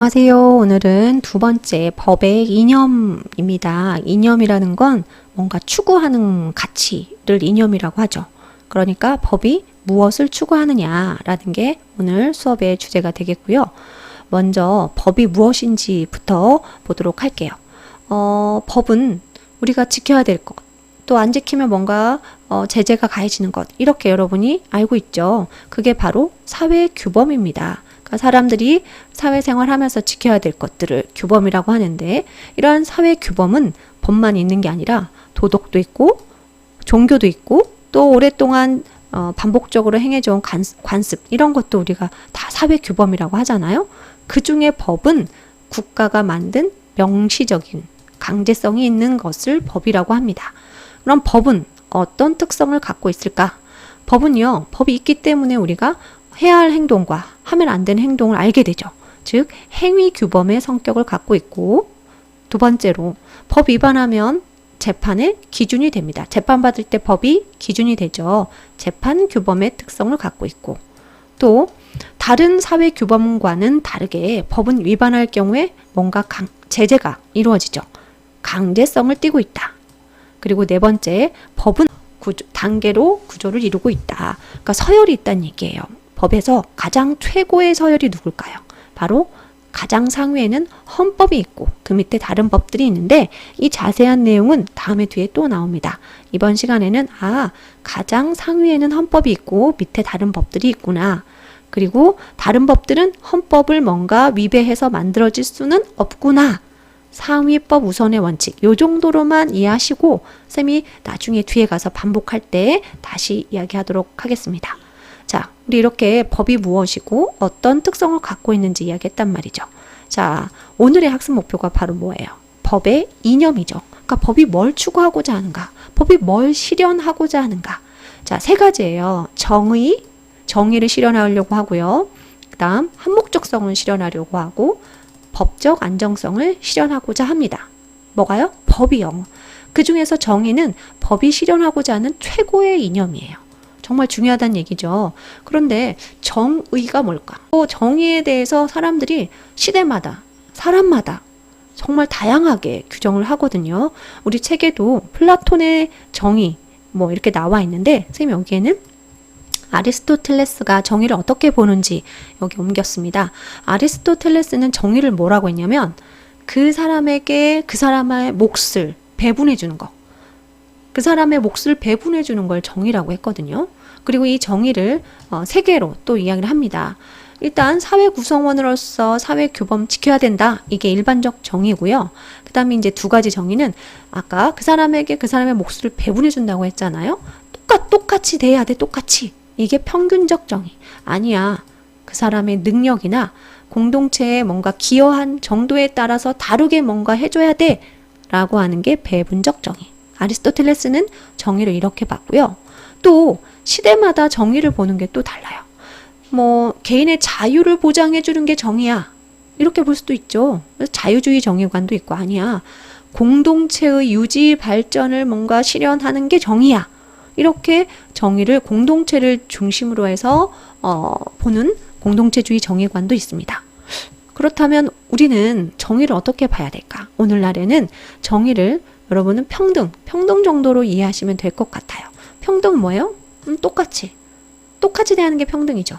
안녕하세요. 오늘은 두 번째 법의 이념입니다. 이념이라는 건 뭔가 추구하는 가치를 이념이라고 하죠. 그러니까 법이 무엇을 추구하느냐라는 게 오늘 수업의 주제가 되겠고요. 먼저 법이 무엇인지부터 보도록 할게요. 법은 우리가 지켜야 될 것, 또 안 지키면 뭔가 제재가 가해지는 것, 이렇게 여러분이 알고 있죠. 그게 바로 사회 규범입니다. 사람들이 사회생활하면서 지켜야 될 것들을 규범이라고 하는데, 이러한 사회 규범은 법만 있는 게 아니라 도덕도 있고 종교도 있고 또 오랫동안 반복적으로 행해져온 관습, 이런 것도 우리가 다 사회 규범이라고 하잖아요. 그 중에 법은 국가가 만든 명시적인 강제성이 있는 것을 법이라고 합니다. 그럼 법은 어떤 특성을 갖고 있을까? 법은요, 법이 있기 때문에 우리가 해야 할 행동과 하면 안 되는 행동을 알게 되죠. 즉, 행위 규범의 성격을 갖고 있고, 두 번째로 법 위반하면 재판의 기준이 됩니다. 재판받을 때 법이 기준이 되죠. 재판 규범의 특성을 갖고 있고, 또 다른 사회 규범과는 다르게 법은 위반할 경우에 뭔가 제재가 이루어지죠. 강제성을 띠고 있다. 그리고 네 번째, 법은 단계로 구조를 이루고 있다. 그러니까 서열이 있다는 얘기예요. 법에서 가장 최고의 서열이 누굴까요? 바로 가장 상위에는 헌법이 있고 그 밑에 다른 법들이 있는데, 이 자세한 내용은 다음에 뒤에 또 나옵니다. 이번 시간에는 가장 상위에는 헌법이 있고 밑에 다른 법들이 있구나. 그리고 다른 법들은 헌법을 뭔가 위배해서 만들어질 수는 없구나. 상위법 우선의 원칙, 요 정도로만 이해하시고 쌤이 나중에 뒤에 가서 반복할 때 다시 이야기하도록 하겠습니다. 자, 우리 이렇게 법이 무엇이고 어떤 특성을 갖고 있는지 이야기했단 말이죠. 자, 오늘의 학습 목표가 바로 뭐예요? 법의 이념이죠. 그러니까 법이 뭘 추구하고자 하는가? 법이 뭘 실현하고자 하는가? 자, 세 가지예요. 정의를 실현하려고 하고요. 그 다음 한목적성을 실현하려고 하고, 법적 안정성을 실현하고자 합니다. 뭐가요? 법이요. 그 중에서 정의는 법이 실현하고자 하는 최고의 이념이에요. 정말 중요하다는 얘기죠. 그런데 정의가 뭘까? 정의에 대해서 사람들이 시대마다, 사람마다 정말 다양하게 규정을 하거든요. 우리 책에도 플라톤의 정의 이렇게 나와 있는데, 선생님 여기에는 아리스토텔레스가 정의를 어떻게 보는지 여기 옮겼습니다. 아리스토텔레스는 정의를 뭐라고 했냐면, 그 사람에게 그 사람의 몫을 배분해 주는 거, 그 사람의 몫을 배분해 주는 걸 정의라고 했거든요. 그리고 이 정의를 세 개로 또 이야기를 합니다. 일단 사회 구성원으로서 사회 규범 지켜야 된다. 이게 일반적 정의고요. 그 다음에 이제 두 가지 정의는 아까 그 사람에게 그 사람의 몫을 배분해 준다고 했잖아요. 똑같이 돼야 돼. 똑같이. 이게 평균적 정의. 아니야. 그 사람의 능력이나 공동체에 뭔가 기여한 정도에 따라서 다르게 뭔가 해줘야 돼. 라고 하는 게 배분적 정의. 아리스토텔레스는 정의를 이렇게 봤고요. 또 시대마다 정의를 보는 게 또 달라요. 개인의 자유를 보장해 주는 게 정의야. 이렇게 볼 수도 있죠. 자유주의 정의관도 있고, 아니야. 공동체의 유지 발전을 뭔가 실현하는 게 정의야. 이렇게 정의를 공동체를 중심으로 해서 보는 공동체주의 정의관도 있습니다. 그렇다면 우리는 정의를 어떻게 봐야 될까? 오늘날에는 정의를 여러분은 평등 정도로 이해하시면 될 것 같아요. 평등은 뭐예요? 똑같이 대하는 게 평등이죠.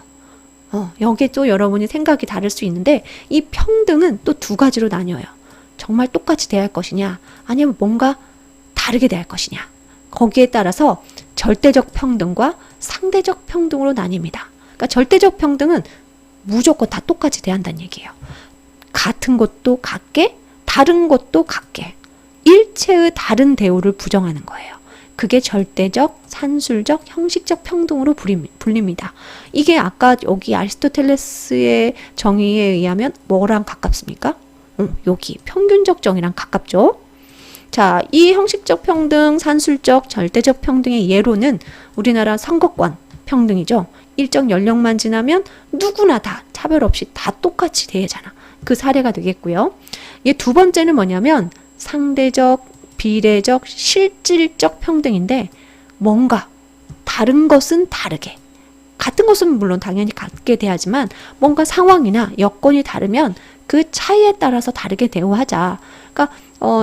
여기에 또 여러분이 생각이 다를 수 있는데, 이 평등은 또 두 가지로 나뉘어요. 정말 똑같이 대할 것이냐, 아니면 뭔가 다르게 대할 것이냐. 거기에 따라서 절대적 평등과 상대적 평등으로 나뉩니다. 그러니까 절대적 평등은 무조건 다 똑같이 대한다는 얘기예요. 같은 것도 같게, 다른 것도 같게. 일체의 다른 대우를 부정하는 거예요. 그게 절대적, 산술적, 형식적 평등으로 불립니다. 이게 아까 여기 아리스토텔레스의 정의에 의하면 뭐랑 가깝습니까? 여기 평균적 정의랑 가깝죠. 자, 이 형식적 평등, 산술적, 절대적 평등의 예로는 우리나라 선거권 평등이죠. 일정 연령만 지나면 누구나 다 차별 없이 다 똑같이 대하잖아. 그 사례가 되겠고요. 이 두 번째는 뭐냐면 상대적, 비례적, 실질적 평등인데, 뭔가 다른 것은 다르게, 같은 것은 물론 당연히 같게 대하지만 뭔가 상황이나 여건이 다르면 그 차이에 따라서 다르게 대우하자. 그러니까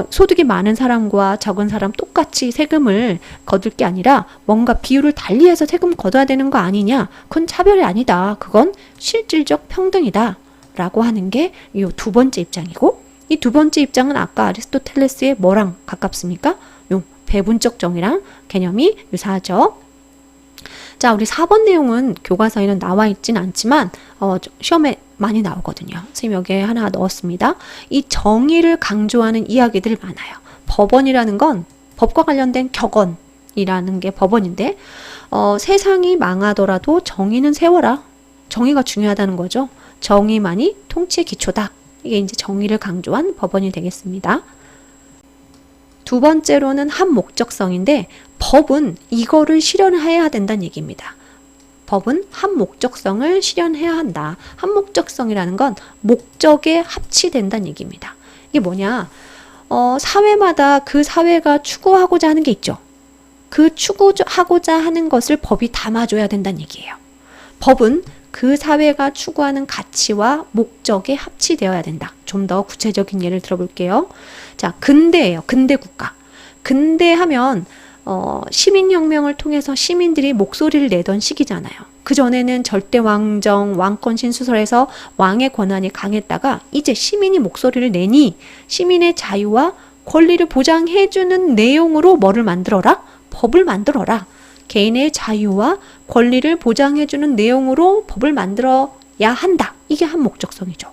소득이 많은 사람과 적은 사람 똑같이 세금을 거둘 게 아니라 뭔가 비율을 달리해서 세금 거둬야 되는 거 아니냐. 그건 차별이 아니다. 그건 실질적 평등이다. 라고 하는 게 이 두 번째 입장이고, 이 두 번째 입장은 아까 아리스토텔레스의 뭐랑 가깝습니까? 요 배분적 정의랑 개념이 유사하죠. 자, 우리 4번 내용은 교과서에는 나와 있진 않지만 시험에 많이 나오거든요. 선생님 여기에 하나 넣었습니다. 이 정의를 강조하는 이야기들이 많아요. 법원이라는 건 법과 관련된 격언이라는 게 법원인데 세상이 망하더라도 정의는 세워라. 정의가 중요하다는 거죠. 정의만이 통치의 기초다. 이게 이제 정의를 강조한 법원이 되겠습니다. 두 번째로는 한목적성인데 법은 이거를 실현해야 된다는 얘기입니다. 법은 한목적성을 실현해야 한다. 한목적성이라는 건 목적에 합치된다는 얘기입니다. 이게 뭐냐? 사회마다 그 사회가 추구하고자 하는 게 있죠. 그 추구하고자 하는 것을 법이 담아줘야 된다는 얘기예요. 법은 그 사회가 추구하는 가치와 목적에 합치되어야 된다. 좀 더 구체적인 예를 들어볼게요. 자, 근대예요. 근대 국가. 근대하면 시민혁명을 통해서 시민들이 목소리를 내던 시기잖아요. 그전에는 절대왕정, 왕권 신수설에서 왕의 권한이 강했다가 이제 시민이 목소리를 내니 시민의 자유와 권리를 보장해주는 내용으로 뭐를 만들어라? 법을 만들어라. 개인의 자유와 권리를 보장해주는 내용으로 법을 만들어야 한다. 이게 한목적성이죠.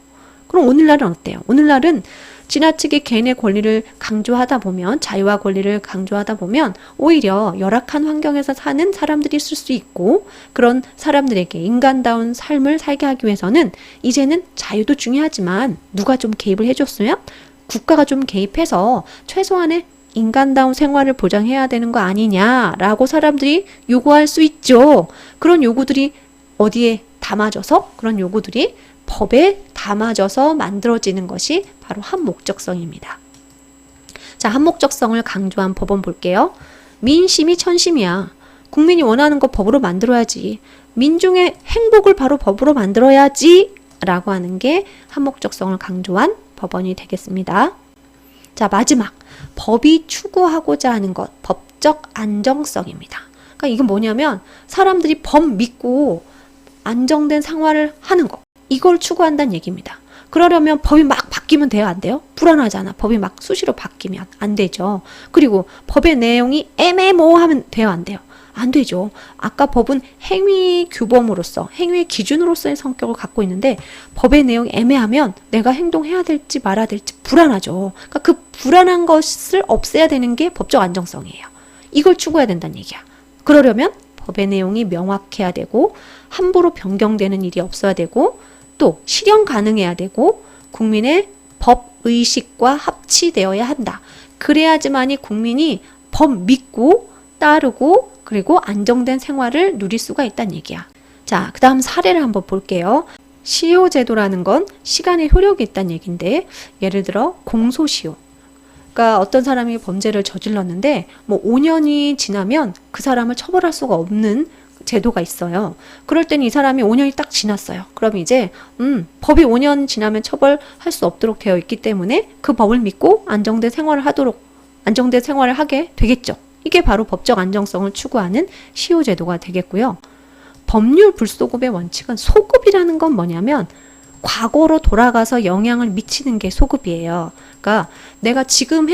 그럼 오늘날은 어때요? 오늘날은 지나치게 개인의 권리를 강조하다 보면, 자유와 권리를 강조하다 보면 오히려 열악한 환경에서 사는 사람들이 있을 수 있고, 그런 사람들에게 인간다운 삶을 살게 하기 위해서는 이제는 자유도 중요하지만 누가 좀 개입을 해줬으면, 국가가 좀 개입해서 최소한의 인간다운 생활을 보장해야 되는 거 아니냐라고 사람들이 요구할 수 있죠. 그런 요구들이 어디에 담아져서, 그런 요구들이 법에 담아져서 만들어지는 것이 바로 한목적성입니다. 자, 한목적성을 강조한 법은 볼게요. 민심이 천심이야. 국민이 원하는 거 법으로 만들어야지. 민중의 행복을 바로 법으로 만들어야지 라고 하는 게 한목적성을 강조한 법원이 되겠습니다. 자, 마지막. 법이 추구하고자 하는 것, 법적 안정성입니다. 그러니까 이건 뭐냐면 사람들이 법 믿고 안정된 생활을 하는 것, 이걸 추구한다는 얘기입니다. 그러려면 법이 막 바뀌면 돼요? 안 돼요? 불안하잖아. 법이 막 수시로 바뀌면 안 되죠. 그리고 법의 내용이 애매모호하면 돼요? 안 돼요? 안 되죠. 아까 법은 행위 규범으로서, 행위의 기준으로서의 성격을 갖고 있는데 법의 내용이 애매하면 내가 행동해야 될지 말아야 될지 불안하죠. 그러니까 그 불안한 것을 없애야 되는 게 법적 안정성이에요. 이걸 추구해야 된다는 얘기야. 그러려면 법의 내용이 명확해야 되고 함부로 변경되는 일이 없어야 되고 또 실현 가능해야 되고 국민의 법의식과 합치되어야 한다. 그래야지만이 국민이 법 믿고 따르고 그리고 안정된 생활을 누릴 수가 있다는 얘기야. 자, 그 다음 사례를 한번 볼게요. 시효제도라는 건 시간의 효력이 있다는 얘기인데 예를 들어 공소시효. 그러니까 어떤 사람이 범죄를 저질렀는데 뭐 5년이 지나면 그 사람을 처벌할 수가 없는 제도가 있어요. 그럴 때는 이 사람이 5년이 딱 지났어요. 그럼 이제 법이 5년 지나면 처벌할 수 없도록 되어 있기 때문에 그 법을 믿고 안정된 생활을 하게 되겠죠. 이게 바로 법적 안정성을 추구하는 시효제도가 되겠고요. 법률 불소급의 원칙은 소급이라는 건 뭐냐면 과거로 돌아가서 영향을 미치는 게 소급이에요. 그러니까 내가 지금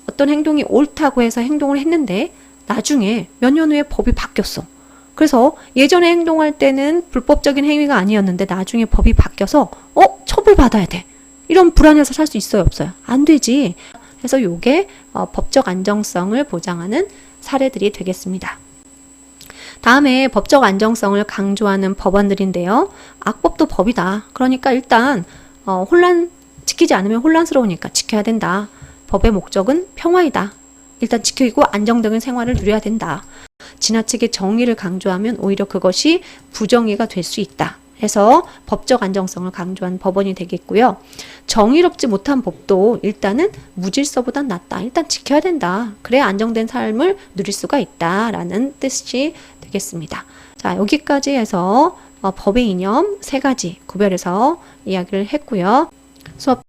어떤 행동이 옳다고 해서 행동을 했는데 나중에 몇 년 후에 법이 바뀌었어. 그래서 예전에 행동할 때는 불법적인 행위가 아니었는데 나중에 법이 바뀌어서 처벌받아야 돼. 이런 불안해서 살 수 있어요, 없어요? 안 되지. 그래서 요게 법적 안정성을 보장하는 사례들이 되겠습니다. 다음에 법적 안정성을 강조하는 법원들인데요. 악법도 법이다. 그러니까 일단 지키지 않으면 혼란스러우니까 지켜야 된다. 법의 목적은 평화이다. 일단 지키고 안정적인 생활을 누려야 된다. 지나치게 정의를 강조하면 오히려 그것이 부정의가 될 수 있다. 해서 법적 안정성을 강조한 법원이 되겠고요. 정의롭지 못한 법도 일단은 무질서보단 낫다. 일단 지켜야 된다. 그래야 안정된 삶을 누릴 수가 있다라는 뜻이 되겠습니다. 자, 여기까지 해서 법의 이념 3가지 구별해서 이야기를 했고요. 수업